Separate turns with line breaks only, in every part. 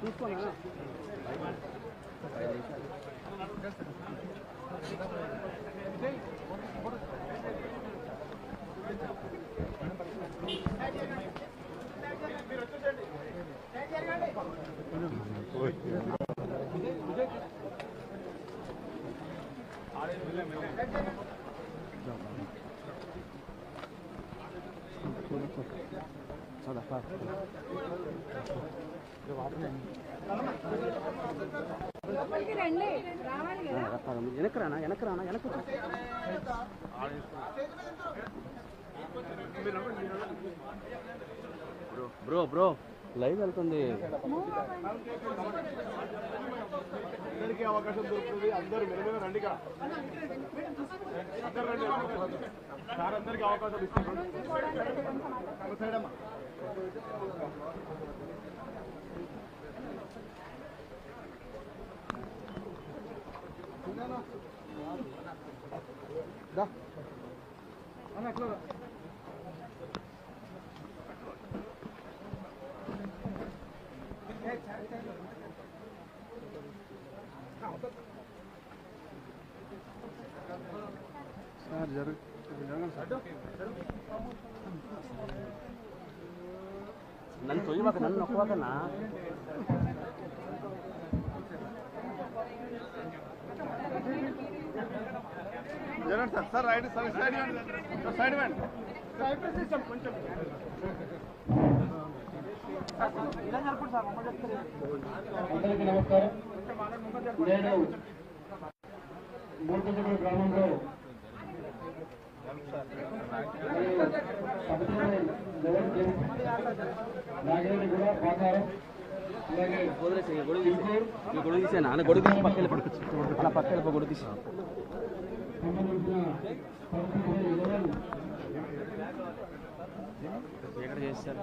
చూసుకోనా వెనక్కి bro bro live వెళ్తుంది.
అందరికీ అవకాశం దొరుకుతుంది. అందరూ మెరుగైన రండి. సార్ అందరికీ అవకాశం ఇస్తున్నారు.
నన్ను తొయ్యవాక నన్ను నొక్కవాకన్నా
sir right sir side side కొంచెం
అందరికీ నమస్కారం. నేను మూర్తిగూడ గ్రామంలో నాగేంద్ర కూడా పాకారం అలాగే
గొడుగు తీసాను అలా గొడుగు తీసి పక్కన పడుకోవచ్చు. అలా పక్కన గొడుగు తీసాను.
సంబంధించిన పరిస్థితులు
ఎక్కడ చేస్తారు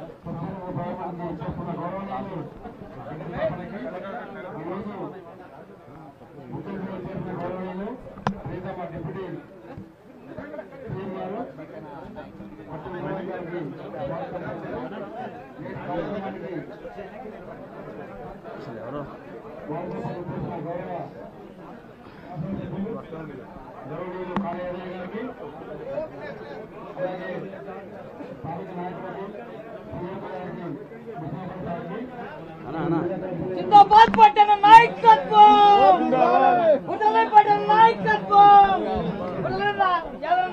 అసలు ఎవరో
గౌరవనీయులు కార్యాలయ గారికి అలాగే స్థానిక నాయకులకు
జిందాబాద్ పట్టణ నాయకత్వం, ఉదయ పట్టణ నాయకత్వం,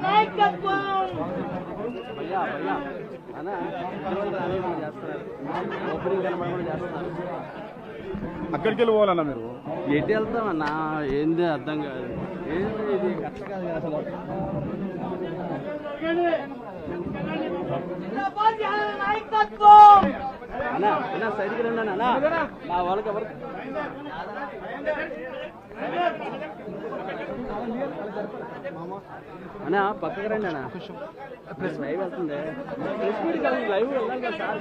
నాయకత్వం.
భయ్యా భయ్యా అన్నా చేస్తున్నారు. ఓపెనింగ్ కనబడమని చేస్తున్నారు.
అక్కడికి వెళ్ళి పోవాలన్నా మీరు
ఎటు వెళ్తామన్నా? ఏంది అర్థం కాదు. ఏంది ఇది కరెక్ట్ కాదు కదా అసలు.
నాయకత్వం
అన్నా అన్నా సైడ్కి రండి అన్న. మా వాళ్ళకి ఎవరికి అన్నా పక్కకి రండి అన్న. ప్రెస్ లైవ్ వెళ్తుంది. ప్రెస్ మీట్ కాదు, లైవ్ వెళ్ళాలి కదా సార్.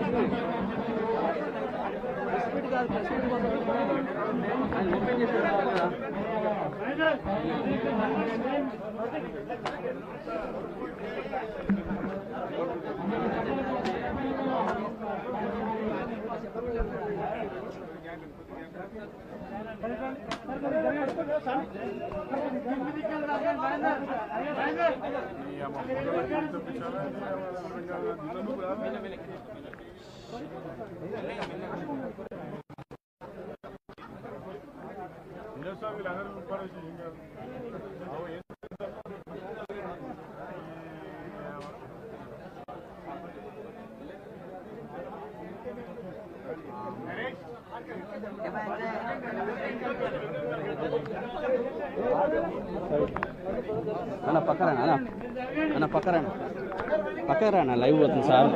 ప్రెస్ మీట్ కాదు, ప్రెస్ మీట్ కోసం ఆయన ఓపెన్ చేశారు కదా. అన్న పక్కరా అన్న, అన్న పక్కరా పక్కరా అన్న. లైవ్ పోతుంది సార్.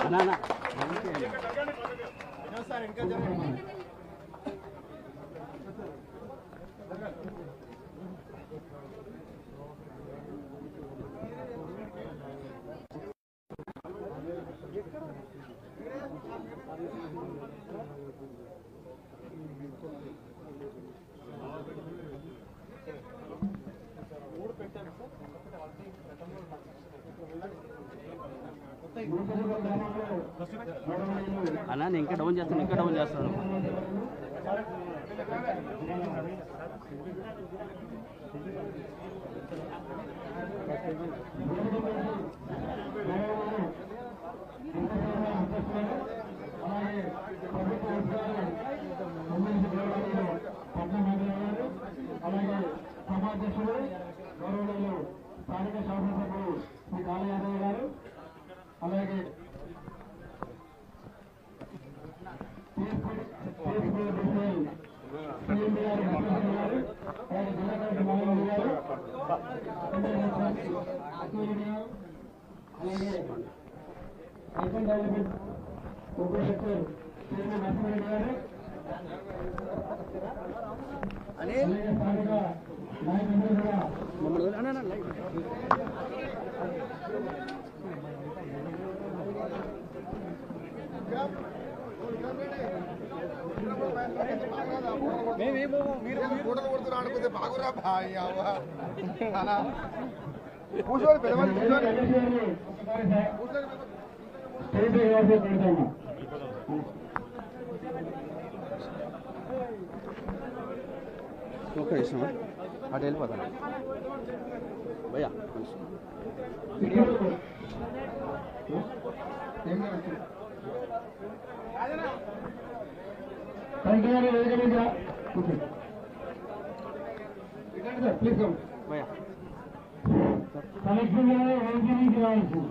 అన్న అన్నా నేను ఇంకా డౌన్ చేస్తాను
అలాగే సభాధ్యక్షుడు గౌరవనీయులు స్థానిక శాసనసభ్యులు శ్రీ కాళ యాదవ్ గారు, అలాగే అర్బన్ డెవలప్మెంట్ ఉపసెక్రటరీ శ్రీ నరసింహారెడ్డి గారు, అలాగే స్థానిక నాయకులందరూ కూడా
మీరు ఫోటోలు కొడుతున్నా అనుకుంటే బాగురా బాయ్ కూర్చోండి పెద్దవాళ్ళు
పెడతాము.
ఒక్క నిమిషం అటు వెళ్ళిపోతాను భయ్యా భయ్యా
కలెక్టర్ గారు వైద్యునికి రావచ్చు.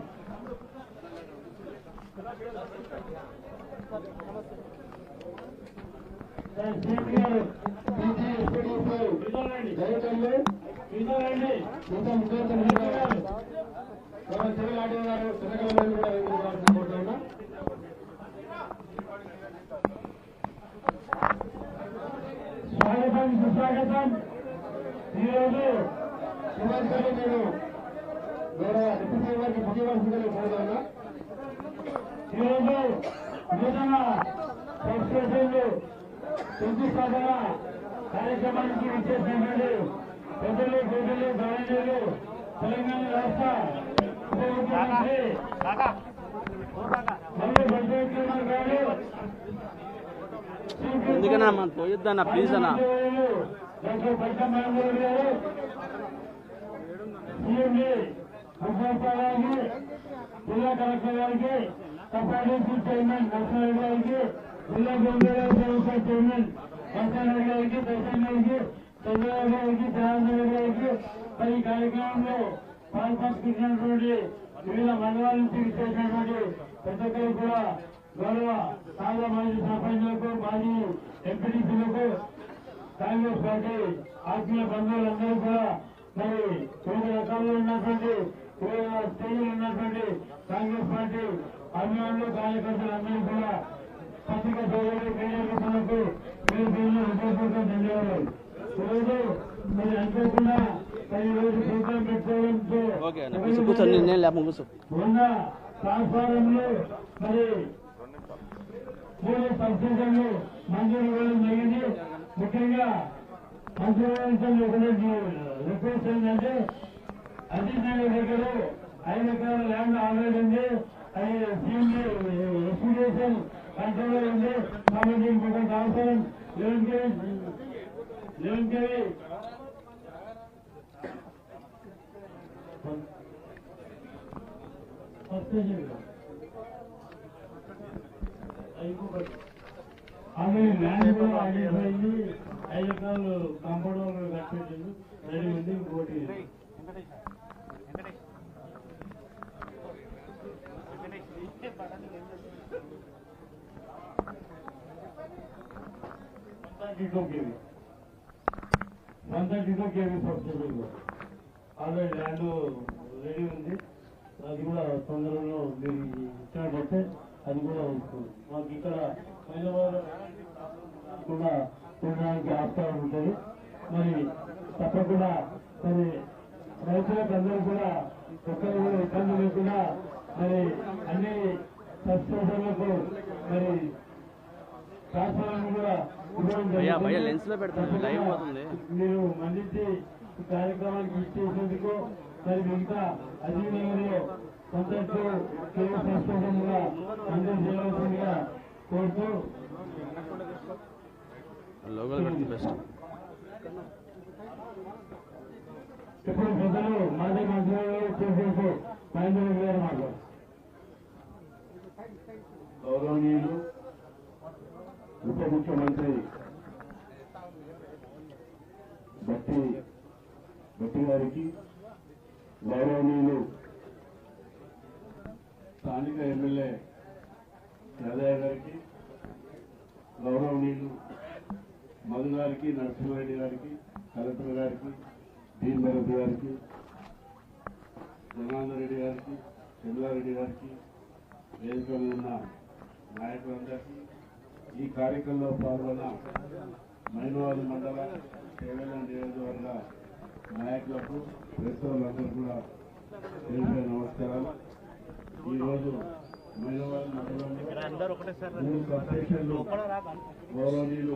స్వాగతం సుస్వాగతం. ఈరోజు శుభాకాంక్షలు నేను గౌరవ డిప్యూటీ గారికి ముఖ్యమంత్రి కోరుతున్నా. ఈరోజు నూతన సబ్స్టేషన్లు శంకుస్థాపన కార్యక్రమానికి విచ్చేసినటువంటి పెద్దలు గవర్నర్లు, తెలంగాణ రాష్ట్ర ఉప ముఖ్యమంత్రి మల్లు భట్టి కుమార్ గారు,
ఎందుకన్నా మనం పోయొద్దన్నా ప్లీజ్ అన్నా.
డాక్టర్ పట్నం మహమూద్ గారు, సీఎండి ముఖ్యమంత్రి గారికి, జిల్లా కలెక్టర్ గారికి, కపాడేసి చైర్మన్ నరసింహారెడ్డి గారికి, జిల్లా గవర్నర్ చైర్మన్ నరసింహారెడ్డి గారికి, ప్రెసిడెంట్ గారికి, చంద్రబాబు గారికి, జనార్దన్ గారికి, మరి ఈ కార్యక్రమంలో పాల్పంచుకుంటున్నటువంటి వివిధ మండలాల నుంచి విచ్చేసినటువంటి ప్రతి ఒక్కరు కూడా గౌరవ సాగర మాజీ సర్పంచులకు, మాజీ ఎంపీటీసీలకు, కాంగ్రెస్ పార్టీ ఆత్మీయ బంధువులందరూ కూడా మరి వివిధ రకాల్లో ఉన్నటువంటి వివిధ స్టేజ్లు ఉన్నటువంటి కాంగ్రెస్ పార్టీ అభిమానులు, కార్యకర్తలందరూ కూడా పత్రికా సోదరులు, మీడియా మిత్రులకు హృదయపూర్వక ధన్యవాదాలు. ఈరోజు మరి అనుకోకుండా మరి ఈరోజు ప్రోగ్రాం పెట్టుకోవడంతో
కూర్చొని నేను లేపం కూర్చో
ఉన్న ట్రాన్స్ఫారంలో మరి 3 సబ్స్టేషన్లు మంజూరు ఇవ్వడం జరిగింది. ముఖ్యంగా మంత్రివర్గంలో ఒకటి రిక్వెస్ట్ ఏంటంటే అజిత్ నగర్ దగ్గర 5 ఎకరాల ల్యాండ్ ఆల్రెడీ ఉంది. అది సీఎంఏ ఎక్స్పిడేషన్ కంట్రోల్ ఉంది. కాబట్టి ఇంకొక అవసరం 11 కేవీ అవి ల్యాండ్ కూడా ఐడెంటిఫై అయ్యి 5 ఎకరాలు కాంపౌండ్ వాళ్ళు కట్టేసింది. రెడీ ఉంది. ఇంకోటి సబ్సిడీ ఆల్రెడీ ల్యాండ్ రెడీ ఉంది. అది కూడా తొందరలో మీరు ఇచ్చినట్లయితే అది కూడా వస్తుంది. మాకు ఇక్కడ హైదరాబాద్ కూడా చూడడానికి ఆస్కారం ఉంటుంది. మరి తప్పకుండా మరి రైతులకు అందరూ కూడా ఒక్కరు కూడా ఇబ్బంది లేకుండా మరి అన్ని సబ్స్టేషన్లకు మరి ట్రాన్స్ఫార్మర్లు కూడా ఇవ్వడం
భయ్యా లెన్స్ లో పెడతాను లైవ్ పోతుంది.
మీరు మళ్ళీ ఈ కార్యక్రమానికి ఇచ్చేసేందుకు మరి మిగతా అజీనగర్లో కొంతసేపు సంస్కృతంగా అందరూ చేయవలసిందిగా కోరుతూ
లోగోలు పెడితే బెస్ట్.
ఇప్పుడు పెద్దలు మాజీ మంత్రులు చేసేసి మహేంద్ర గారు మాకు గౌరవనీయులు ఉప ముఖ్యమంత్రి భట్టి గారికి, గౌరవనీయులు స్థానిక ఎమ్మెల్యే యాదయ్య గారికి, గౌరవనీయులు మధు గారికి, నరసింహారెడ్డి గారికి, కలెక్టర్ గారికి, డీన్ భరత్ గారికి, జగనాథ్ రెడ్డి గారికి, చంద్రారెడ్డి గారికి, వేదిక మీద ఉన్న నాయకులందరికీ, ఈ కార్యక్రమంలో పాల్గొన్న మైనవారి మండల కేవలం నియోజకవర్గ నాయకులకు, ప్రేక్షకులందరూ కూడా తెలిపే నమస్కారాలు. ఈరోజు మైనవారి మండలంలో 3 సబ్స్టేషన్లు గౌరవనీయులు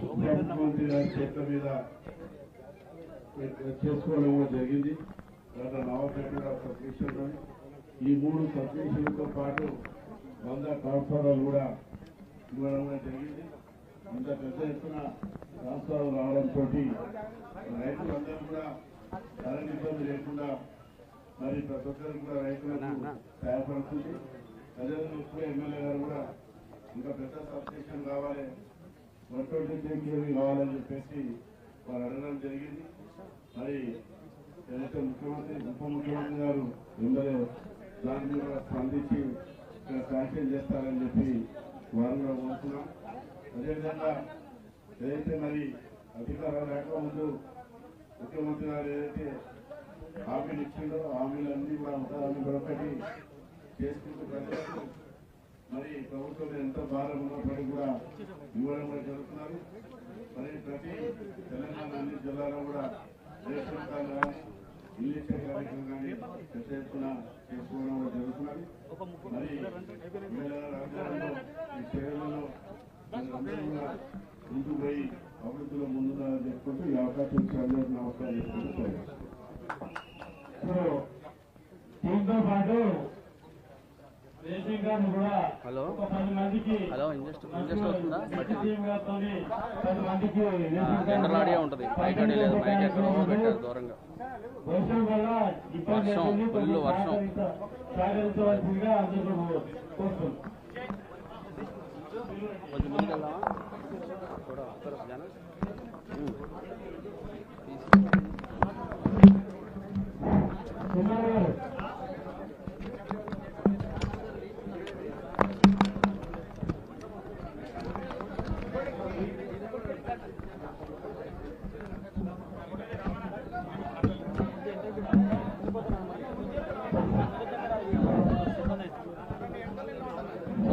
ముఖ్యమంత్రి గారి చేతుల మీద చేసుకోవడం జరిగింది. గత నవపేట సబ్స్టేషన్లో ఈ 3 సబ్స్టేషన్లతో పాటు 100 ట్రాన్స్ఫార్మర్లు కూడా ఇవ్వడం జరిగింది. ఇంత పెద్ద ఎత్తున ట్రాన్స్ఫార్మర్ రావడంతో రైతులందరూ కూడా కరెంట్ ఇబ్బంది లేకుండా మరి ప్రతి ఒక్కరు కూడా రైతులకు సహాయపడుతుంది. అదేవిధంగా ఇప్పుడే ఎమ్మెల్యే గారు కూడా ఇంకా పెద్ద సబ్స్టేషన్ కావాలి, 120 KV కావాలని చెప్పేసి వారు అడగడం జరిగింది. మరి ఏదైతే ముఖ్యమంత్రి ఉప ముఖ్యమంత్రి గారు ఎమ్మెల్యే దాని మీద స్పందించి ఇక్కడ శాంక్షన్ చేస్తారని చెప్పి వారు కూడా కోరుతున్నాం. అదేవిధంగా ఏదైతే మరి అధికారం లేకముందు ముఖ్యమంత్రి గారు ఏదైతే హామీలు ఇచ్చిండో హామీలన్నీ కూడా ఒకదాన్ని ఒకటి చేసుకుంటూ ప్రజలకు మరి ప్రభుత్వం ఎంత భారం ఉన్నప్పటికీ కూడా ఇవ్వడం కూడా జరుగుతున్నారు. మరి ప్రతి తెలంగాణ అన్ని జిల్లాలో కూడా రేషన్ కార్డు కానీ ఇల్లు ఇచ్చే కార్యక్రమం కానీ పెద్ద ఎత్తున చేసుకోవడం కూడా జరుగుతున్నది. మరి రాజ్యాంగంలో ఈ సేవలలో అందరూ కూడా ముందుకు పోయి అభివృద్ధిలో ముందున్నారని చెప్పుకుంటూ ఈ అవకాశం ఇచ్చి అందరూ నమస్కారం చేసుకుంటూ దీంతో పాటు రేషన్ కార్డు కూడా
హలో
ఒక 10 మందికి
హలో ఇంజస్ట్ అవుతుందా?
10 మందికి
జనరల్ ఆడియో ఉంటుంది, మైక్ ఆడియో లేదు. మైక్ ఎక్కడో పెట్టారు దూరంగా.
వర్షం వల్ల ఇబ్బంది అవుతుంది.
ఫుల్ వర్షం.
సహకరించవలసిందిగా అందరూ కోరుతున్నాం.
కొంచెం ముందుకు వెళ్దామా? కూడా వస్తారు జనం.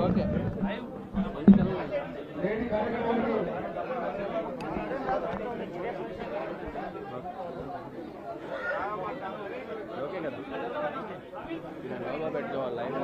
ఓకే ఓకే కదా ఎవరో పెట్టుకోవాలి లైన్.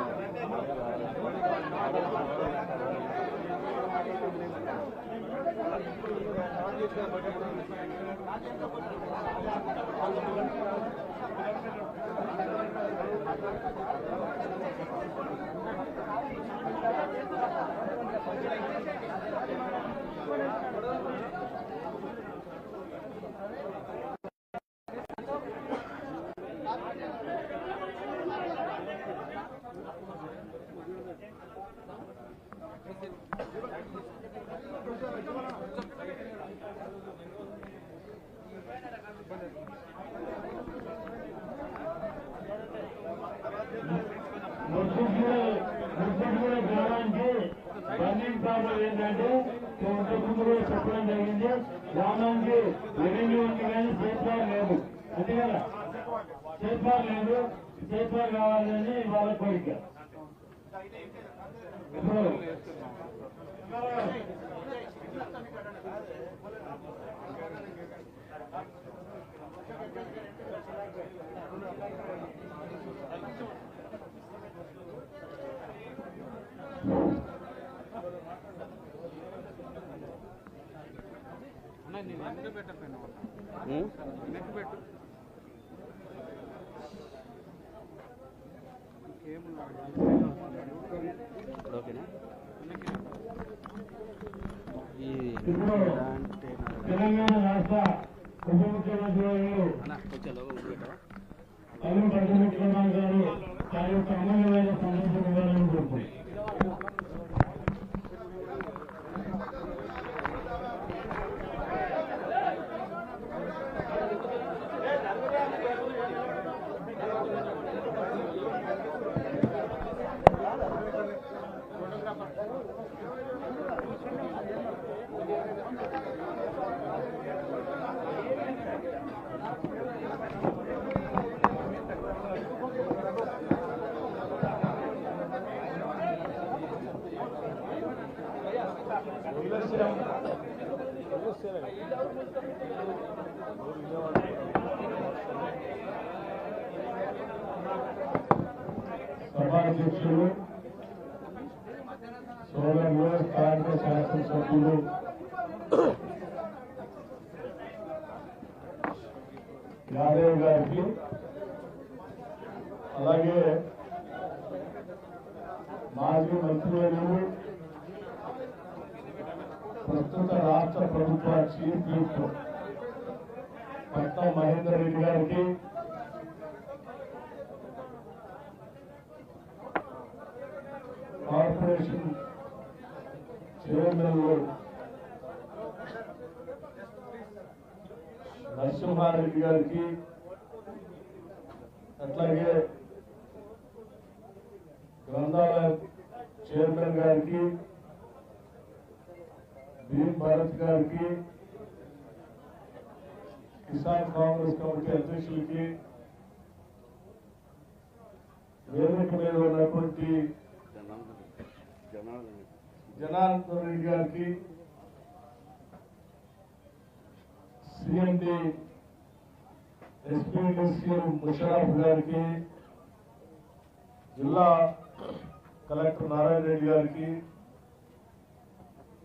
మున్సిపల్ గ్రామానికి రన్నింగ్ ప్రాబ్లం ఏంటంటే ఇంతకుముందు కూడా చెప్పడం జరిగింది. గ్రామానికి రెవెన్యూ ఉంది కానీ సేఫ్గార్ లేదు. అంతే కదా, సేఫ్గార్ లేదు. సేఫ్గార్ కావాలని వాళ్ళ కోరిక. ఇప్పుడు
ఓకేనా
తెలంగాణ రాష్ట్ర ఉప ముఖ్యమంత్రి
కొంచెం లోగో పెట్టావా
అల్లు పట్టణ గారు వారి యొక్క అమూల్యమైన సందేశం ఇవ్వాలని కోరుకుంటున్నారు. సభాధ్యక్షులు సోదరులు స్థానిక శాసనసభ్యులు యాదవ్ గారికి అలాగే మాజీ మంత్రివర్యులు ప్రస్తుత రాష్ట్ర ప్రభుత్వ చీఫ్ విప్ పట్నం మహేందర్ రెడ్డి గారికి కార్పొరేషన్ చైర్మన్ నరసింహారెడ్డి గారికి అట్లాగే గ్రంథాలయ చైర్మన్ గారికి భీమ్ భారత్ గారికి కిసాన్ కాంగ్రెస్ కమిటీ అధ్యక్షులకి వేదిక మీద ఉన్నటువంటి జనార్దన్ రెడ్డి గారికి సిఎండి ఎస్పీడీసీఎం ముషరఫ్ గారికి జిల్లా కలెక్టర్ నారాయణ రెడ్డి గారికి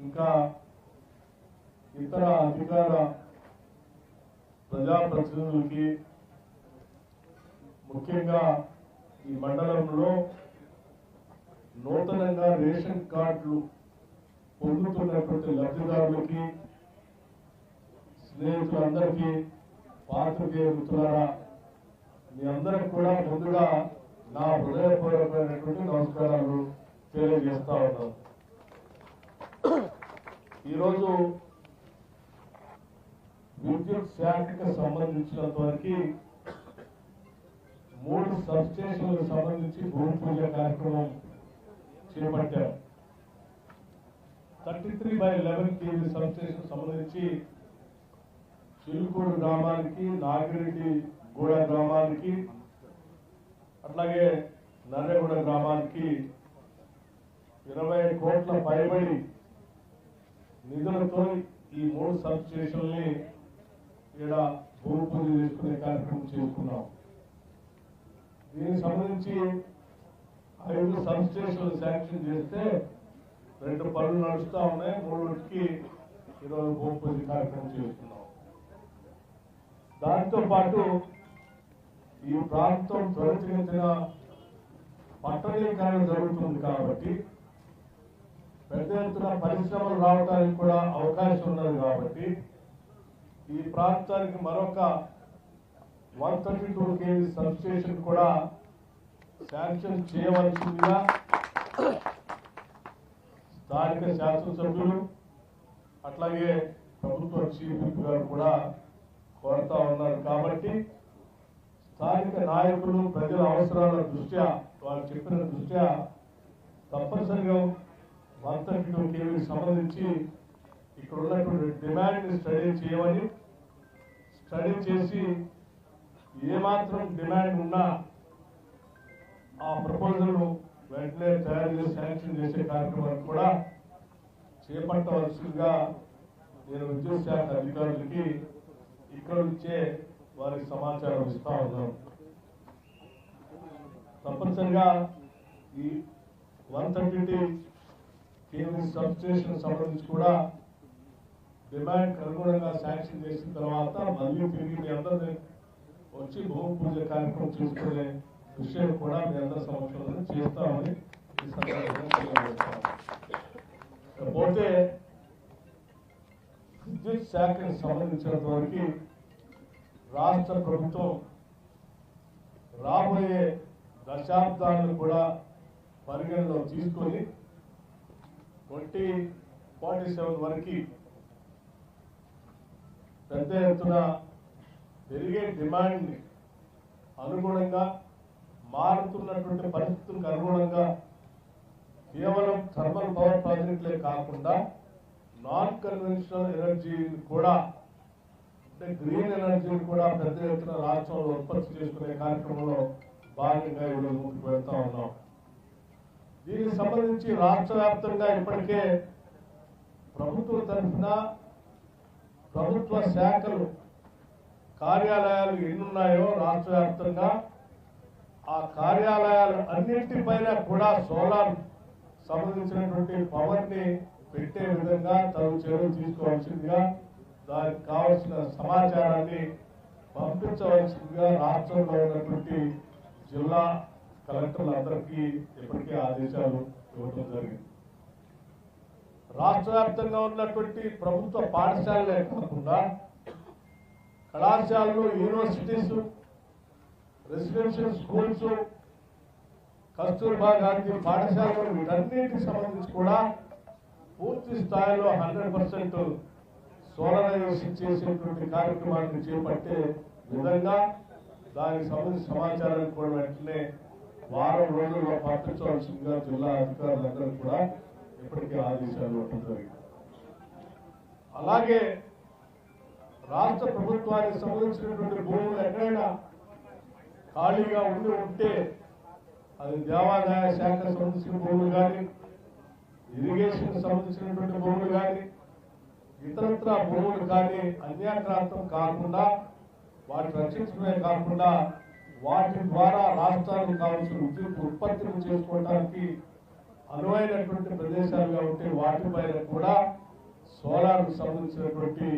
ఇంకా ఇతర అధికార ప్రజాప్రతినిధులకి ముఖ్యంగా ఈ మండలంలో నూతనంగా రేషన్ కార్డులు పొందుతున్నటువంటి లబ్ధిదారులకి స్నేహితులందరికీ పాత్రికేయ మిత్రులారా మీ అందరికి కూడా ముందుగా నా హృదయపూర్వకమైనటువంటి నమస్కారాలు తెలియజేస్తా ఉన్నాను. ఈరోజు విద్యుత్ శాఖకు సంబంధించినంత వరకు 3 సబ్స్టేషన్లకు సంబంధించి భూమి పూజ కార్యక్రమం చేపట్టారు. 33/11 kV సబ్స్టేషన్ సంబంధించి చిలుకూరు గ్రామానికి, నాగిరెడ్డి గూడ గ్రామానికి, అట్లాగే నర్రేగూడ గ్రామానికి 20 కోట్ల పైబడి నిధులతో ఈ 3 సబ్స్టేషన్లని ఇక్కడ భూమి పూజ చేసుకునే కార్యక్రమం చేసుకున్నాం. దీనికి సంబంధించి 5 సబ్స్టేషన్లు శాంక్షన్ చేస్తే 2 పనులు నడుస్తూ ఉన్నాయి. 3కి ఈరోజు భూమి పూజ కార్యక్రమం చేసుకున్నాం. దాంతో పాటు ఈ ప్రాంతం త్వరితగతిన పట్టణీకరణ జరుగుతుంది కాబట్టి పెద్ద ఎత్తున పరిశ్రమలు రావడానికి కూడా అవకాశం ఉన్నది కాబట్టి ఈ ప్రాంతానికి మరొక 132 kV సబ్స్టేషన్ కూడా శాంక్షన్ చేయవలసిందిగా స్థానిక శాసనసభ్యులు అట్లాగే ప్రభుత్వ చీఫ్ విప్ గారు కూడా కోరుతా ఉన్నారు. కాబట్టి స్థానిక నాయకులు ప్రజల అవసరాల దృష్ట్యా వారు చెప్పిన దృష్ట్యా తప్పనిసరిగా 132 kV సంబంధించి ఇక్కడ ఉన్నటువంటి డిమాండ్ ని స్టడీ చేయమని, స్టడీ చేసి ఏమాత్రం డిమాండ్ ఉన్నా ఆ ప్రపోజల్ వెంటనే తయారు చేసి శాంక్షన్ చేసే కార్యక్రమాన్ని కూడా చేపట్టవలసిందిగా నేను విద్యుత్ శాఖ అధికారులకి ఇక్కడ నుంచే వారికి సమాచారం ఇస్తా ఉన్నాను. తప్పనిసరిగా ఈ 132 kV సబ్స్టేషన్ సంబంధించి కూడా డిమాండ్ అనుగుణంగా శాంక్షన్ చేసిన తర్వాత మళ్ళీ తిరిగి మీ అందరినీ వచ్చి భూమి పూజ కార్యక్రమం చేసుకునే
విషయం కూడా మీ అందరి సమక్షంలో చేస్తామని ఈ సందర్భంగా తెలియజేస్తాం. పోతే విద్యుత్ శాఖకు సంబంధించినంత వరకు రాష్ట్ర ప్రభుత్వం రాబోయే దశాబ్దాలను కూడా పరిగణలో తీసుకొని 2047 వరకు పెద్ద ఎత్తున పెరిగే డిమాండ్ని అనుగుణంగా మారుతున్నటువంటి పరిస్థితులకు అనుగుణంగా కేవలం థర్మల్ పవర్ ప్రాజెక్టులే కాకుండా నాన్ కన్వెన్షనల్ ఎనర్జీని కూడా అంటే గ్రీన్ ఎనర్జీని కూడా పెద్ద ఎత్తున రాష్ట్రంలో ఉత్పత్తి చేసుకునే కార్యక్రమంలో భాగంగా ఈరోజు ముందుకు వెళ్తా ఉన్నాం. దీనికి సంబంధించి రాష్ట్ర వ్యాప్తంగా ఇప్పటికే ప్రభుత్వం తరఫున ప్రభుత్వ శాఖలు కార్యాలయాలు ఎన్నున్నాయో రాష్ట్ర వ్యాప్తంగా ఆ కార్యాలయాలు అన్నింటిపైన కూడా సోలార్ సంబంధించినటువంటి పవర్ ని పెట్టే విధంగా తగు చర్యలు తీసుకోవాల్సిందిగా దానికి కావాల్సిన సమాచారాన్ని పంపించవలసిందిగా రాష్ట్రంలో ఉన్నటువంటి జిల్లా కలెక్టర్లందరికీ ఇప్పటికే ఆదేశాలు ఇవ్వడం జరిగింది. రాష్ట్ర వ్యాప్తంగా ఉన్నటువంటి ప్రభుత్వ పాఠశాలలే కాకుండా కళాశాలలు, universities, residential schools, Kasturba Gandhi పాఠశాలలు వీటన్నిటికి సంబంధించి కూడా పూర్తి స్థాయిలో 100% సోలరైజేషన్ చేసేటువంటి కార్యక్రమాన్ని చేపట్టే విధంగా దానికి సంబంధించిన సమాచారాన్ని కూడా వెంటనే వారం రోజుల్లో పంపించవలసిందిగా జిల్లా అధికారులందరూ కూడా ఇప్పటికే ఆదేశాలు ఇవ్వడం జరిగింది. అలాగే రాష్ట్ర ప్రభుత్వానికి సంబంధించినటువంటి భూములు ఎక్కడైనా ఖాళీగా ఉంటే అది దేవాదాయ శాఖకు సంబంధించిన భూములు కానీ, ఇరిగేషన్ సంబంధించినటువంటి భూములు కానీ, ఇతరత్ర భూములు కానీ అన్యాక్రాంతం కాకుండా వాటి రక్షించడమే కాకుండా వాటి ద్వారా రాష్ట్రానికి కావాల్సిన విద్యుత్ ఉత్పత్తిని చేసుకోవడానికి అనువైనటువంటి ప్రదేశాలుగా ఉంటే వాటిపైన కూడా సోలార్కు సంబంధించినటువంటి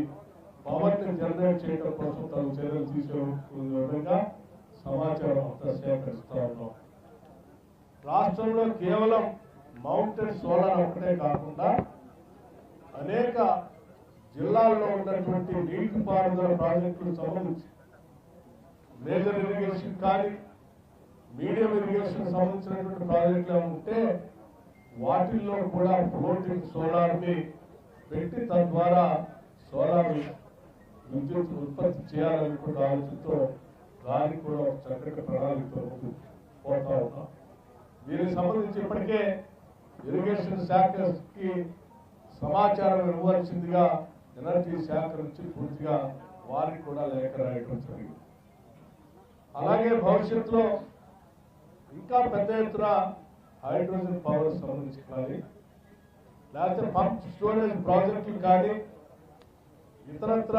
పవర్ ని జనరేట్ చేయడం కోసం తగు చర్యలు తీసుకునే విధంగా సమాచారం అంతా సేకరిస్తా ఉన్నాం. రాష్ట్రంలో కేవలం మౌంటెడ్ సోలార్ ఒకటే కాకుండా అనేక జిల్లాల్లో ఉన్నటువంటి నీటిపారుదల ప్రాజెక్టులకు సంబంధించి మేజర్ ఇరిగేషన్ కానీ, మీడియం ఇరిగేషన్ సంబంధించినటువంటి ప్రాజెక్టులు ఉంటే వాటిల్లో కూడా ఫ్లోటింగ్ సోలార్ ని పెట్టి తద్వారా సోలార్ విద్యుత్ ఉత్పత్తి చేయాలనుకున్న ఆలోచనతో దానికి కూడా ఒక చక్కటి ప్రణాళికతో పోతా ఉన్నాం. దీనికి సంబంధించి ఇప్పటికే ఇరిగేషన్ శాఖకి సమాచారం ఇవ్వాల్సిందిగా ఎనర్జీ శాఖ నుంచి పూర్తిగా వారికి కూడా లేఖ రాయడం జరిగింది. అలాగే భవిష్యత్తులో ఇంకా పెద్ద ఎత్తున హైడ్రోజన్ పవర్ సంబంధించి కానీ, లేకపోతే పంప్ స్టోరేజ్ ప్రాజెక్టులు కానీ, ఇతరత్ర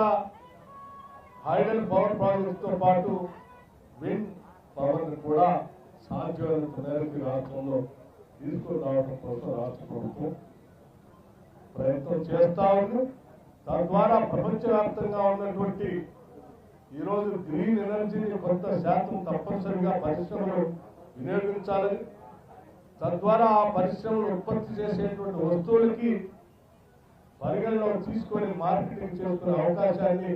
హైడల్ పవర్ ప్రాజెక్టుతో పాటు విండ్ పవర్ కూడా సాధ్యమైనంత మేరకు రాష్ట్రంలో తీసుకుని రావడం కోసం రాష్ట్ర ప్రభుత్వం ప్రయత్నం చేస్తా ఉంది. తద్వారా ప్రపంచవ్యాప్తంగా ఉన్నటువంటి ఈరోజు గ్రీన్ ఎనర్జీని కొంత శాతం తప్పనిసరిగా పరిశ్రమలు వినియోగించాలని, తద్వారా ఆ పరిశ్రమలు ఉత్పత్తి చేసేటువంటి వస్తువులకి పరిగణలో తీసుకొని మార్కెటింగ్ చేసుకునే అవకాశాన్ని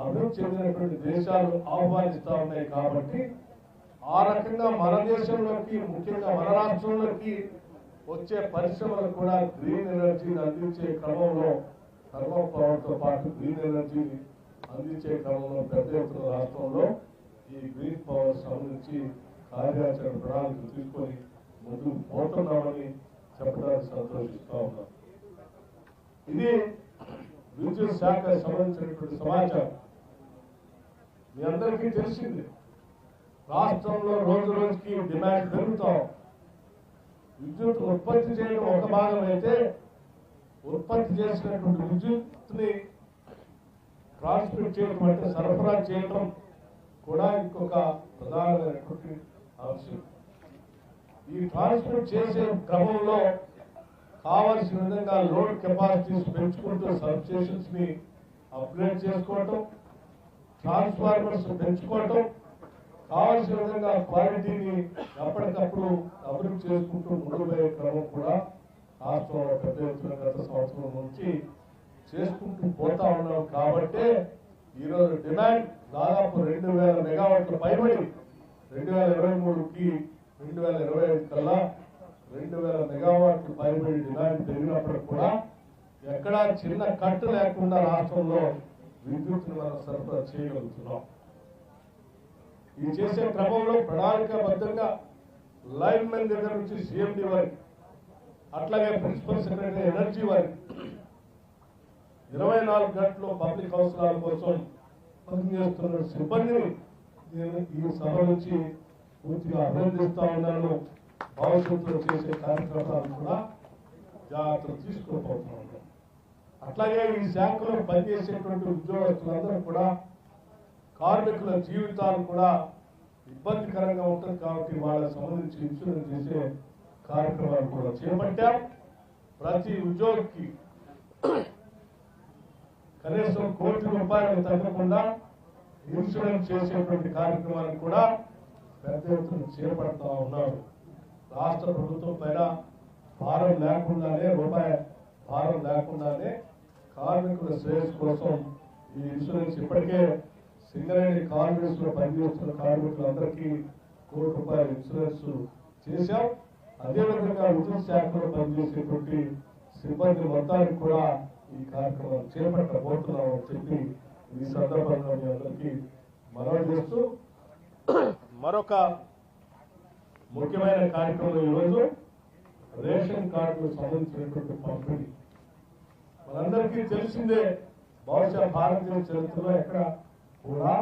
అభివృద్ధి చెందినటువంటి దేశాలు ఆహ్వానిస్తూ ఉన్నాయి. కాబట్టి ఆ రకంగా మన దేశంలోకి, ముఖ్యంగా మన రాష్ట్రంలోకి వచ్చే పరిశ్రమలు కూడా గ్రీన్ ఎనర్జీని అందించే క్రమంలో థర్మల్ పవర్ తో పాటు గ్రీన్ ఎనర్జీని అందించే క్రమంలో పెద్ద ఎత్తున రాష్ట్రంలో ఈ గ్రీన్ పవర్ సంబంధించి కార్యాచరణ ప్రణాళికలు తీసుకొని ముందుకు పోతున్నామని చెప్పడానికి సంతోషిస్తా ఉన్నాం. ఇది విద్యుత్ శాఖ సంబంధించినటువంటి సమాచారం. మీ అందరికీ తెలిసింది, రాష్ట్రంలో రోజు రోజుకి డిమాండ్ పెరుగుతాం. విద్యుత్ ఉత్పత్తి చేయడం ఒక భాగం అయితే, ఉత్పత్తి చేసినటువంటి విద్యుత్ ని ట్రాన్స్మిట్ చేయడం అంటే సరఫరా చేయడం కూడా ఇంకొక ప్రధానమైనటువంటి అంశం. ఈ ట్రాన్స్మిట్ చేసే క్రమంలో కావాల్సిన విధంగా లోడ్ కెపాసిటీస్ పెంచుకుంటూ సబ్స్టేషన్స్ ని అప్గ్రేడ్ చేసుకోవటం, ట్రాన్స్ఫార్మర్స్ పెంచుకోవటం, కావాల్సిన విధంగా క్వాలిటీని ఎప్పటికప్పుడు అభివృద్ధి చేసుకుంటూ ముందుకు పోయే క్రమం కూడా రాష్ట్రంలో పెద్ద ఎత్తున గత సంవత్సరం నుంచి చేసుకుంటూ పోతా ఉన్నాం. కాబట్టి ఈరోజు డిమాండ్ దాదాపు 2000 మెగావాట్ల పైబడి 2023కి 2025 కల్లా 2000 మెగావాట్లు పైబడి డిమాండ్ పెరిగినప్పటికి కూడా ఎక్కడా చిన్న కట్టు లేకుండా రాష్ట్రంలో విద్యుత్తును మనం సరఫరా చేయగలుగుతున్నాం. ఇది చేసే క్రమంలో ప్రణాళికాబద్ధంగా లైన్ మెన్ దగ్గర నుంచి సిఎండి వారికి, అట్లాగే ప్రిన్సిపల్ సెక్రటరీ ఎనర్జీ వారికి 24 గంటలు పబ్లిక్ అవసరాల కోసం పనిచేస్తున్న సిబ్బందిని నేను ఈ సభ నుంచి పూర్తిగా అభినందిస్తా ఉన్నాను. భవిష్యత్తులో చేసే కార్యక్రమాలు కూడా జాగ్రత్తలు తీసుకోబోతా ఉన్నాను. అట్లాగే ఈ శాఖలో పనిచేసేటువంటి ఉద్యోగస్తులందరూ కూడా కార్మికుల జీవితాలు కూడా ఇబ్బందికరంగా ఉంటుంది కాబట్టి వాళ్ళకి సంబంధించి ఇన్సూరెన్స్ చేసే కార్యక్రమాలు కూడా చేపట్టాం. ప్రతి ఉద్యోగికి కనీసం ₹1,00,00,000 తగ్గకుండా ఇన్సూరెన్స్ చేసేటువంటి కార్యక్రమాన్ని కూడా పెద్ద ఎత్తున చేపడతా ఉన్నారు. రాష్ట్ర ప్రభుత్వం పైన భారం లేకుండానే రూపాయి భారం లేకుండానే కార్మికుల శ్రేయస్సు కోసం ఈ ఇన్సూరెన్స్ ఇప్పటికే సింగరేణి కాంగ్రెస్ లో పనిచేస్తున్న కార్మికులందరికీ ₹1,00,00,000 ఇన్సూరెన్స్ చేశాం. అదేవిధంగా విద్యుత్ శాఖలో పనిచేసేటువంటి సిబ్బంది మొత్తానికి కూడా ఈ కార్యక్రమం చేపట్టబోతున్నామని చెప్పి ఈ సందర్భంగా మీ అందరికీ మనవి చేస్తూ మరొక ముఖ్యమైన కార్యక్రమం ఈరోజు రేషన్ కార్డుకు సంబంధించినటువంటి పంపిణీ. మనందరికీ తెలిసిందే, బహుశా భారతీయ చరిత్రలో ఎక్కడ కూడా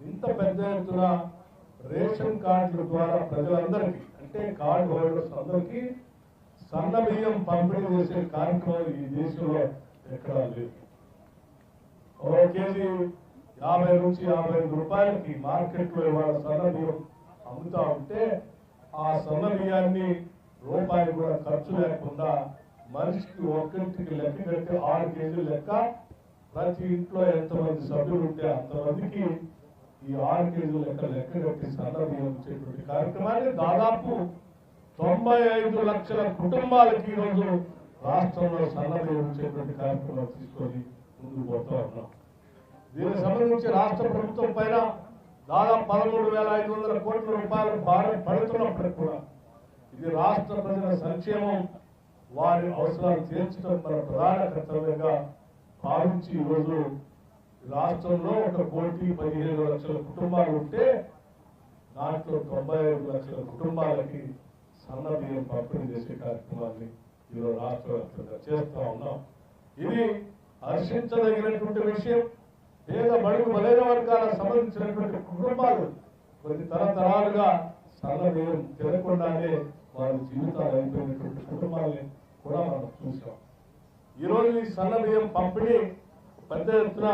ఇంత పెద్ద ఎత్తున రేషన్ కార్డుల ద్వారా ప్రజలందరికీ, అంటే కార్డు హోల్డర్స్ అందరికీ సన్న బియ్యం పంపిణీ చేసే కార్యక్రమం ఈ దేశంలో ఎక్కడా లేదు. ఒక కేజీ 50 నుంచి 55 రూపాయలకి మార్కెట్లో ఇవాళ సన్న బియ్యం అమ్ముతా ఉంటే ఆ సన్న బియ్యాన్ని రూపాయి కూడా ఖర్చు లేకుండా మనిషికి ఒక్కరికి లెక్క కట్టి 6 కేజీలు లెక్క, ప్రతి ఇంట్లో ఎంతమంది సభ్యులు ఉంటే అంతమందికి ఈ 6 కేజీల లెక్క కట్టి సన్న బియ్యం ఇచ్చేటువంటి కార్యక్రమాన్ని దాదాపు 95 లక్షల కుటుంబాలకి ఈరోజు రాష్ట్రంలో సన్న బియ్యం ఇచ్చేటువంటి కార్యక్రమం తీసుకొని ముందుకు పోతా ఉన్నాం. దీనికి సంబంధించి రాష్ట్ర ప్రభుత్వం పైన దాదాపు 13,500 కోట్ల రూపాయలు భారం పడుతున్నప్పటికీ కూడా ఇది రాష్ట్ర ప్రజల సంక్షేమం, వారి అవసరాలు తీర్చడం మన ప్రధాన కర్తవ్యంగా భావించి ఈరోజు రాష్ట్రంలో 1,15,00,000 కుటుంబాలు ఉంటే దాంట్లో 95 లక్షల కుటుంబాలకి సన్న బియ్యం పంపిణీ చేసే కార్యక్రమాన్ని ఈరోజు రాష్ట్ర వ్యాప్తంగా చేస్తా ఉన్నాం. ఇది హర్షించదగినటువంటి విషయం. పేద బడుగు బలైన వర్గాలకు సంబంధించినటువంటి కుటుంబాలు కొన్ని తరతరాలుగా సన్న బియ్యం తినకుండానే వారి జీవితాలు అయిపోయినటువంటి కుటుంబాలని కూడా మనం చూసాం. ఈరోజు ఈ సన్న బియ్యం పంపిణీ పెద్ద ఎత్తున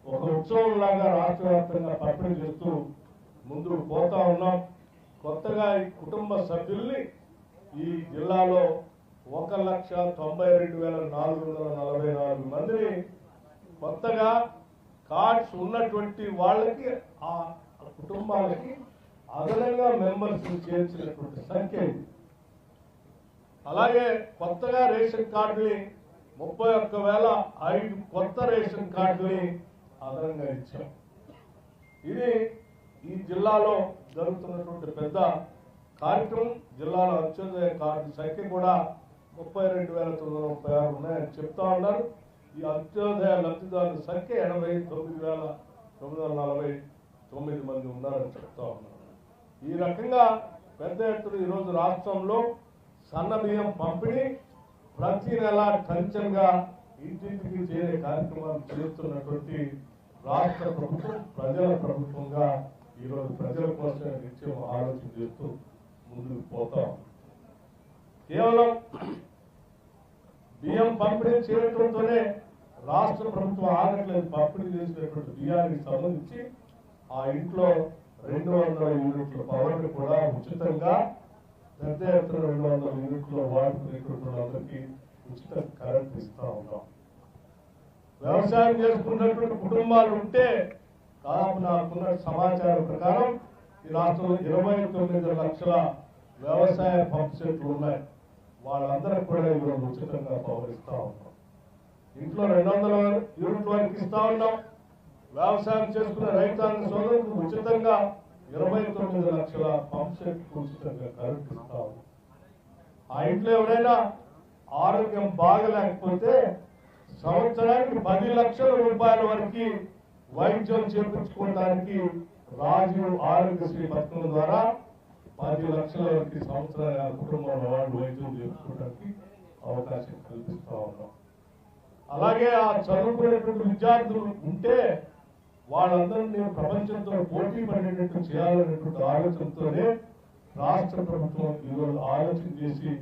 ఒక ఉత్సవం లాగా రాష్ట్ర వ్యాప్తంగా పంపిణీ చేస్తూ ముందుకు పోతా ఉన్నాం. కొత్తగా ఈ కుటుంబ సభ్యుల్ని ఈ జిల్లాలో 1,92,444 మందిని కొత్తగా కార్డ్స్ ఉన్నటువంటి వాళ్ళకి ఆ కుటుంబాలకి అదనంగా మెంబర్స్ చేర్చినటువంటి సంఖ్య. అలాగే కొత్తగా రేషన్ కార్డుని 31,005 కొత్త రేషన్ కార్డుని అదనంగా ఇచ్చాం. ఇది ఈ జిల్లాలో జరుగుతున్నటువంటి పెద్ద కార్యక్రమం. జిల్లాలో అంత్యోదయ కార్డు సంఖ్య కూడా 32,936 ఉన్నాయని చెప్తా ఉన్నారు. ఈ అంత్యోదయ లబ్ధిదారుల సంఖ్య 89,949 మంది ఉన్నారని చెప్తా ఉన్నారు. ఈ రకంగా పెద్ద ఎత్తున ఈరోజు రాష్ట్రంలో సన్న బియ్యం పంపిణీ ప్రతి నెల టంచన్గా ఇంటింటికి చేరే కార్యక్రమాలు చేస్తున్నటువంటి రాష్ట్ర ప్రభుత్వం ప్రజల ప్రభుత్వంగా ఈరోజు ప్రజల కోసం నిత్యం ఆలోచన చేస్తూ ముందుకు పోతాం. కేవలం బియ్యం పంపిణీ చేయడంతోనే రాష్ట్ర ప్రభుత్వం ఆగట్లేదు. పంపిణీ చేసినటువంటి బియ్యానికి సంబంధించి ఆ ఇంట్లో 200 యూనిట్ల పవర్ కూడా ఉచితంగా పెద్ద ఎత్తున 200 యూనిట్లు వాడుకునేటువంటి వాళ్ళందరికీ ఉచిత కరెంట్ ఇస్తా ఉన్నాం. వ్యవసాయం చేసుకున్నటువంటి కుటుంబాలు ఉంటే దాదాపు నాకున్న సమాచారం ప్రకారం ఈ రాష్ట్రంలో 29 లక్షల వ్యవసాయ పంప్ సెట్లు ఉన్నాయి. వాళ్ళందరూ కూడా ఈరోజు ఉచితంగా పవర్ ఇస్తా ఉన్నాం. ఇంట్లో 200 యూనిట్ల వరకు ఇస్తా ఉన్నాం. వ్యవసాయం చేసుకునే రైతాంగ సోదరులకు ఉచితంగా 29 లక్షల పంప్ సెట్ ఉచితంగా కరెంట్ ఇస్తా ఉన్నాం. ఆ ఇంట్లో ఎవరైనా ఆరోగ్యం బాగలేకపోతే సంవత్సరానికి 10 లక్షల రూపాయల వరకు వైద్యం చేయించుకోవడానికి రాజీవ్ ఆరోగ్యశ్రీ పథకం ద్వారా 10 లక్షల వరకు సంవత్సరాల కుటుంబంలో వాళ్ళు వైద్యం చేయించుకోవడానికి అవకాశం కల్పిస్తా ఉన్నాం. అలాగే ఆ చదువుకునేటువంటి విద్యార్థులు ఉంటే వాళ్ళందరినీ ప్రపంచంతో పోటీ పడేటట్టు చేయాలనేటువంటి ఆలోచనతోనే రాష్ట్ర ప్రభుత్వం ఈరోజు ఆలోచన చేసి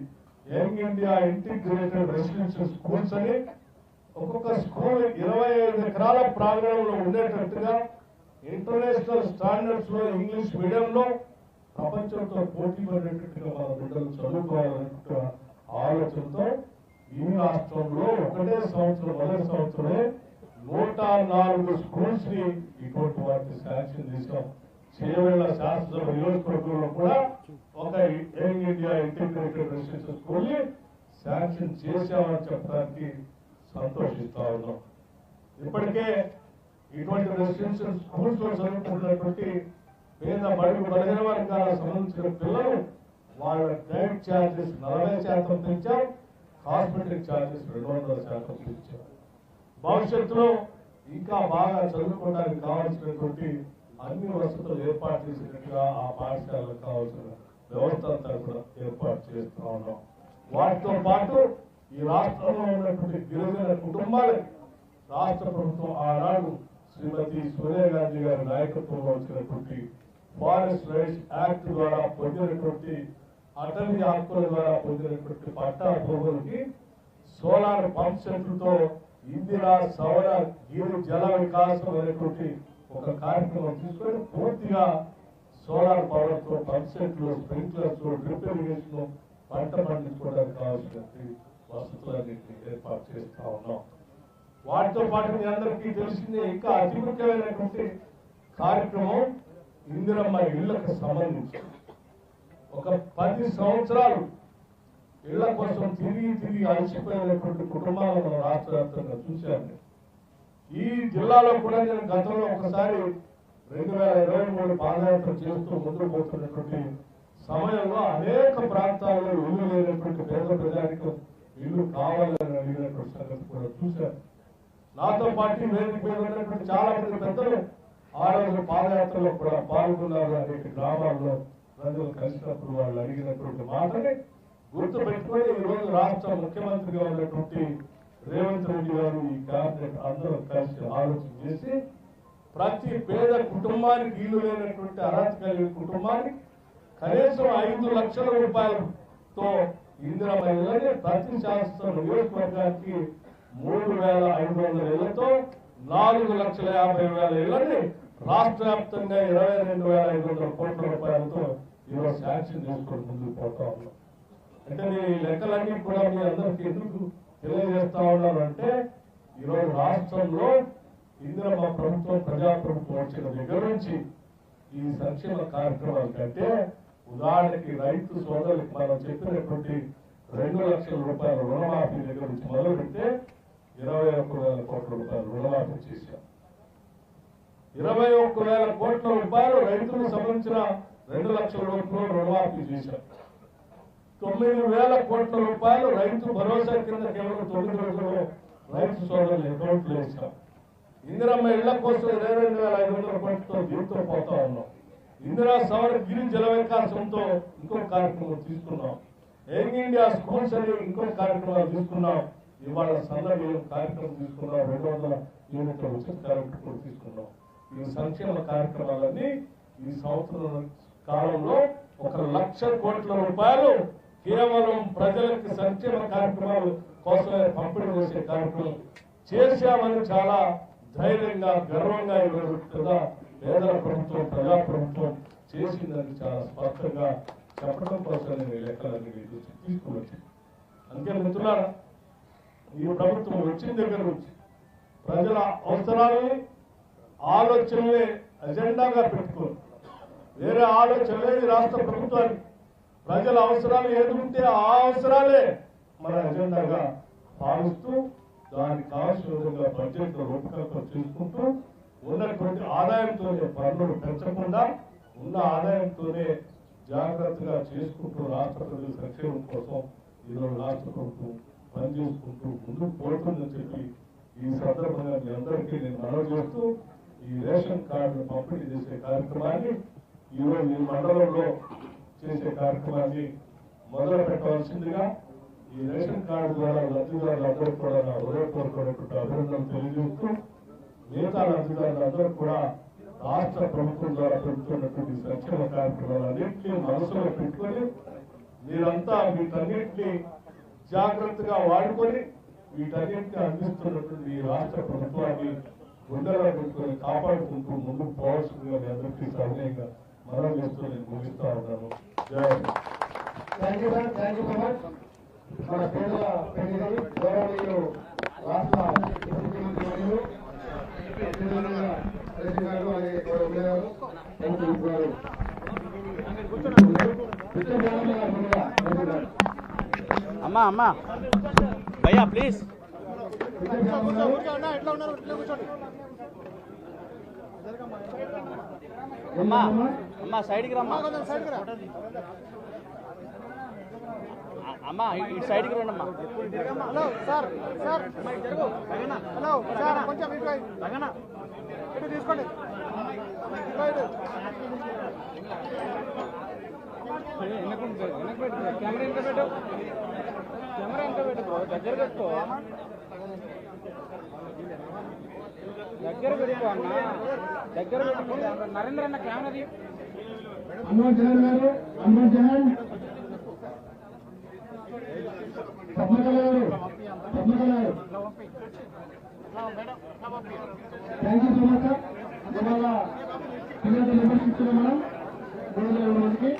young India integrated residential schools అని ఒక్కొక్క స్కూల్ 25 ఎకరాల ప్రాంగణంలో ఉండేటట్టుగా ఇంటర్నేషనల్ స్టాండర్డ్స్ లో ఇంగ్లీష్ మీడియంలో ప్రపంచంతో పోటీ పడేటట్టుగా మన బిడ్డలు చదువుకోవాలనే ఆలోచనతో ఈ రాష్ట్రంలో ఒకటే సంవత్సరం మొదటి సంవత్సరమే 104 స్కూల్స్ ని ఇటువంటి వాటిని శాంక్షన్ చేశాం. చేవేళ్ల శాసనసభ నియోజకవర్గంలో కూడా ఒక young India integrated residential school ని శాంక్షన్ చేశామని చెప్పడానికి సంతోషిస్తా ఉన్నాం. ఇప్పటికే ఇటువంటి రెసిడెన్షియల్ స్కూల్స్ లో చదువుకుంటున్నటువంటి పేద బడుగు బలహీన వర్గాలకు సంబంధించిన పిల్లలు వాళ్ళ గైడ్ ఛార్జెస్ 40% పెంచాం. హాస్పిటల్ ఛార్జెస్ 200% పెంచాం. భవిష్యత్తులో ఇంకా బాగా చదువుకోవడానికి కావాల్సినటువంటి అన్ని వసతులు ఏర్పాటు చేసినట్టుగా ఆ పాఠశాలకు కావాల్సిన వ్యవస్థ అంతా కూడా ఏర్పాటు చేస్తూ ఉన్నాం. వాటితో పాటు ఈ రాష్ట్రంలో ఉన్నటువంటి గిరిజన కుటుంబాలకు రాష్ట్ర ప్రభుత్వం ఆనాడు శ్రీమతి సోనియా గాంధీ గారి నాయకత్వంలో వచ్చినటువంటి ఫారెస్ట్ రైట్స్ యాక్ట్ ద్వారా పొందినటువంటి అటవీ హక్కుల ద్వారా పొందినటువంటి పట్టా భూములకి సోలార్ పంప్ సెట్లతో ఇందిరా సౌర గిరి జల వికాసం అనేటువంటి ఒక కార్యక్రమం తీసుకొని పూర్తిగా సోలార్ పవర్ తో పంప్ సెట్లు, స్ప్రింక్లర్స్, డ్రిప్ ఇరిగేషన్, పంట పండించుకోవడానికి కావాల్సినటువంటి వసతులన్నింటినీ ఏర్పాటు చేస్తా ఉన్నాం. వాటితో పాటు మీ అందరికీ తెలిసిందే ఇంకా అతి ముఖ్యమైనటువంటి కార్యక్రమం ఇందిరమ్మ ఇళ్లకు సంబంధించి ఒక 10 సంవత్సరాలు ఇళ్ల కోసం తిరిగి అలసిపోయినటువంటి కుటుంబాలను మనం రాష్ట్ర వ్యాప్తంగా చూశాను. ఈ జిల్లాలో కూడా నేను గతంలో ఒకసారి 2023 పాదయాత్ర చేస్తూ ముందుకు పోతున్నటువంటి సమయంలో అనేక ప్రాంతాల్లో ఇల్లు లేనటువంటి పేద ప్రజానికి ఇల్లు కావాలని అడిగినటువంటి సంగతి కూడా చూశాను. నాతో పాటు వేదిక మీద ఉన్నటువంటి చాలా మంది పెద్దలు ఆ రోజు పాదయాత్రలో కూడా పాల్గొన్నారు. అనేక గ్రామాల్లో ప్రజలు కలిసినప్పుడు వాళ్ళు అడిగినటువంటి మాటని గుర్తు పెట్టుకొని ఈ రోజు రాష్ట్ర ముఖ్యమంత్రిగా ఉన్నటువంటి రేవంత్ రెడ్డి గారు ఈ క్యాబినెట్ అందరూ కలిసి ఆలోచన చేసి ప్రతి పేద కుటుంబానికి ఇల్లు లేనటువంటి అర్హత కలిగిన కుటుంబానికి కనీసం 5 లక్షల రూపాయలతో ఇందిరమ్మ ఇళ్లని ప్రతి శాసన నియోజకవర్గానికి 3,500 ఇళ్లతో 4,50,000 ఇళ్లని రాష్ట్ర వ్యాప్తంగా 22,500 కోట్ల రూపాయలతో ఈరోజు శాంక్షన్ చేసుకొని ముందుకు పోతా ఉన్నాం. అంటే ఈ లెక్కలన్నీ కూడా మీ అందరికీ ఎందుకు తెలియజేస్తా ఉన్నారు అంటే ఈరోజు రాష్ట్రంలో ఇందిరమ్మ ప్రభుత్వం ప్రజాప్రభుత్వం వచ్చిన దగ్గర నుంచి ఈ సంక్షేమ కార్యక్రమాల కంటే ఉదాహరణకి రైతు సోదరులకు మనం చెప్పినటువంటి 2 లక్షల రూపాయల రుణమాఫీ దగ్గర నుంచి మొదలు పెడితే 21,000 కోట్ల రూపాయలు రుణమాఫీ చేశాం. 21,000 కోట్ల రూపాయలు రైతులకు సంబంధించిన 2 లక్షల రూపాయలు రుణమాఫీ చేశాం. 9,000 కోట్ల రూపాయలు రైతు భరోసా కింద కేవలం 9 రోజుల్లో రైతు సోదరులు అకౌంట్లు వేశాం. ఇందిరమ్మ ఇళ్ల కోసం 22,500 కోట్లతో దీంతో పోతా ఉన్నాం. ఇందిరా సౌర గిరి జల వికాసంతో ఇంకొక కార్యక్రమం తీసుకున్నాం. యంగ్ ఇండియా స్కూల్స్ అని ఇంకొక కార్యక్రమాలు తీసుకున్నాం. ఇవాళ సందర్భంలో కార్యక్రమం తీసుకున్నాం. 200 యూనిట్ల ఉచిత కరెంట్ కూడా తీసుకున్నాం. ఈ సంక్షేమ కార్యక్రమాలన్నీ ఈ సంవత్సరం కాలంలో 1,00,000 కోట్ల రూపాయలు కేవలం ప్రజలకు సంక్షేమ కార్యక్రమాల కోసమే పంపిణీ చేసే కార్యక్రమం చేశామని చాలా ధైర్యంగా గర్వంగా ఇవ్వబడుతుందా పేదల ప్రభుత్వం ప్రజాప్రభుత్వం చేసిందని చాలా స్పష్టంగా చెప్పడం కోసం నేను ఈ లెక్కలన్నీ తీసుకువచ్చి అందుకే మిత్రులారా ఈ ప్రభుత్వం వచ్చిన దగ్గర నుంచి ప్రజల అవసరాలని ఆలోచనలే అజెండాగా పెట్టుకోరు. వేరే ఆలోచన లేదు రాష్ట్ర ప్రభుత్వానికి. ప్రజల అవసరాలు ఏదుంటే ఆ అవసరాలే మన అజెండాగా భావిస్తూ దానికి కావాల్సిన విధంగా బడ్జెట్ రూపకల్పన చేసుకుంటూ ఉన్నటువంటి ఆదాయంతోనే పన్నులు పెంచకుండా ఉన్న ఆదాయంతోనే జాగ్రత్తగా చేసుకుంటూ రాష్ట్ర ప్రజల సంక్షేమం కోసం ఈరోజు రాష్ట్ర ప్రభుత్వం పనిచేసుకుంటూ ముందుకు పోతుందని చెప్పి ఈ సందర్భంగా మీ అందరికీ నేను మనవి చేస్తూ ఈ రేషన్ కార్డును పంపిణీ చేసే కార్యక్రమాన్ని ఈరోజు ఈ మండలంలో చేసే కార్యక్రమాన్ని మొదలు పెట్టవలసిందిగా ఈ రేషన్ కార్డు ద్వారా లబ్ధిదారులందరూ కూడా నా హృదయపూర్వకమైనటువంటి అభినందనలు తెలియజేస్తూ మిగతా లబ్ధిదారులందరూ కూడా రాష్ట్ర ప్రభుత్వం ద్వారా పెడుతున్నటువంటి సంక్షేమ కార్యక్రమాలన్నింటినీ మనసులో పెట్టుకొని మీరంతా వీటన్నింటినీ జాగ్రత్తగా వాడుకొని వీటన్నింటినీ అందిస్తున్నటువంటి ఈ రాష్ట్ర ప్రభుత్వాన్ని గుండెలో పెట్టుకొని కాపాడుకుంటూ ముందుకు పోవాల్సిందిగా మీ అందరికీ సవినయంగా మనం చేస్తూ నేను ముగిస్తా ఉన్నాను.
Thank you sir, thank you so much. మన పేదల ప్రతినిధి గౌరవనీయులు రాష్ట్ర ముఖ్యమంత్రి వర్యులు గారు అలాగే గౌరవ గారు
అమ్మా అమ్మా భయ్యా ప్లీజ్. అమ్మా అమ్మా సైడ్కి రమ్మా. అమ్మా ఇటు సైడ్కి రండి అమ్మా.
Hello sir, sir hello sir, కొంచెం ఇటు తీసుకోండి.
కెమెరా ఎంత పెట్టు, కెమెరా ఎంత పెట్టు, దగ్గర పెట్టుకో, దగ్గర పెట్టుకో అన్న, దగ్గర పెట్టుకో. నరేంద్ర అన్న కెమెరాది.
అమర్ జహాన్ గారు, అమర్ జహాన్, పద్మకళ గారు, పద్మకళ గారు, thank you so much sir. ఇవాళ పిల్లలు విమర్శిస్తున్నాం మనం 220 మందికి.